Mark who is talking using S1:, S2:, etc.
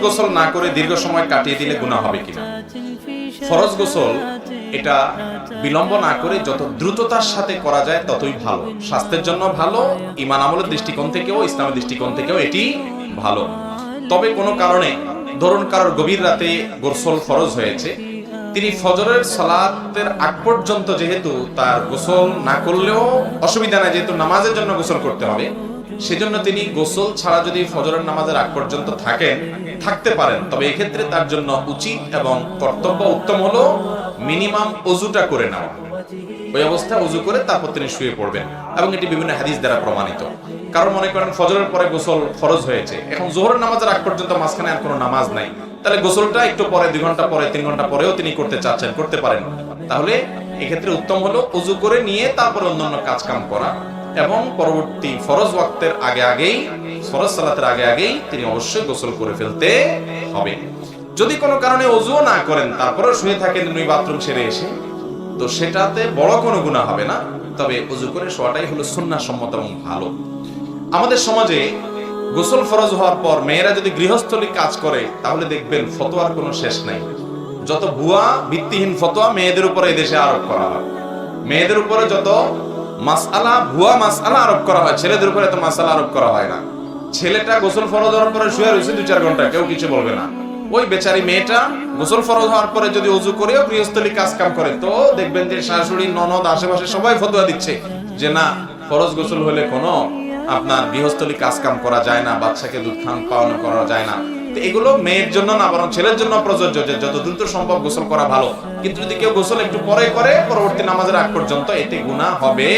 S1: গোসল না করে দীর্ঘ সময় কাটিয়ে দিলে গুনাহ হবে কিনা? ফরজ গোসল এটা বিলম্ব না করে যত দ্রুততার সাথে করা যায় ততই ভালো, স্বাস্থ্যের জন্য ভালো, ঈমান আমলের দৃষ্টিকোণ থেকেও, ইসলামের দৃষ্টিকোণ থেকেও এটি ভালো। তবে কোনো কারণে ধরুন কারোর গভীর রাতে গোসল ফরজ হয়েছে, তিনি ফজরের সালাতের আগ পর্যন্ত যেহেতু তার গোসল না করলেও অসুবিধা নাই, যেহেতু নামাজের জন্য গোসল করতে হবে, সেজন্য তিনি গোসল ছাড়া যদি ফজরের নামাজের আগ পর্যন্ত থাকতে পারেন, তবে এক্ষেত্রে তার জন্য উচিত এবং কর্তব্য উত্তম হলো মিনিমাম ওযুটা করে নেওয়া। ওই অবস্থায় ওযু করে তারপর তিনি শুয়ে পড়বেন, এবং এটি বিভিন্ন হাদিস দ্বারা প্রমাণিত। কারণ মনে করেন ফজরের পরে গোসল ফরজ হয়েছে, এখন যোহরের নামাজের আগ পর্যন্ত মাঝখানে আর কোনো নামাজ নাই, তাহলে গোসলটা একটু পরে, 2 ঘন্টা পরে, 3 ঘন্টা পরেও তিনি করতে চাচ্ছেন, করতে পারেন। তাহলে এক্ষেত্রে উত্তম হলো ওযু করে নিয়ে তারপর অন্যান্য কাজ কাম করা, এবং পরবর্তী ফরজ ওয়াক্তের আগেই, ফরজ সালাতের আগেই তিনি অবশ্যই গোসল করে ফেলতে হবে। যদি কোনো কারণে ওযুও না করেন তারপরেও শুয়ে থাকেন ওই বাথরুম সেরে এসে, তো সেটাতে বড় কোনো গুনাহ হবে না, তবে ওযু করে শোয়াটাই হলো সুন্নাহ সম্মত এবং ভালো। আমাদের সমাজে গোসল ফরজ হওয়ার পর মেয়েরা যদি গৃহস্থলী কাজ করে তাহলে দেখবেন ফতোয়ার কোনো শেষ নাই। যত ভুয়া ভিত্তিহীন ফতোয়া মেয়েদের উপরে এদেশে আরোপ করা হয়, মেয়েদের উপরে যত মাসআলা, ভুয়া মাসআলা আরোপ করা হয়, ছেলেদের উপরে এত মাসআলা আরোপ করা হয় না। ছেলেটা গোসল ফরজ হওয়ার পরে শুয়ে রয়েছে 2-4 ঘন্টা, কেউ কিছু বলবে না। ওই বেচারি মেয়েটা গোসল ফরজ হওয়ার পরে যদি ওযু করেও গৃহস্থলী কাজ কাম করে, তো দেখবেন যে শাশুড়ি, ননদ, আশেপাশে সবাই ফতোয়া দিচ্ছে যে না, ফরজ গোসল হলে কোনো আপনার গৃহস্থলী কাজ কাম করা যায় না, বাচ্চাকে দুধ খান পাওয়ানো করা যায় না। তো এগুলো মেয়ের জন্য না, বরং ছেলের জন্য প্রযোজ্য যে যত দ্রুত সম্ভব গোসল করা ভালো। কিন্তু যদি কেউ গোসল একটু পরে করে পরবর্তী নামাজের আগ পর্যন্ত, এতে গুনাহ হবে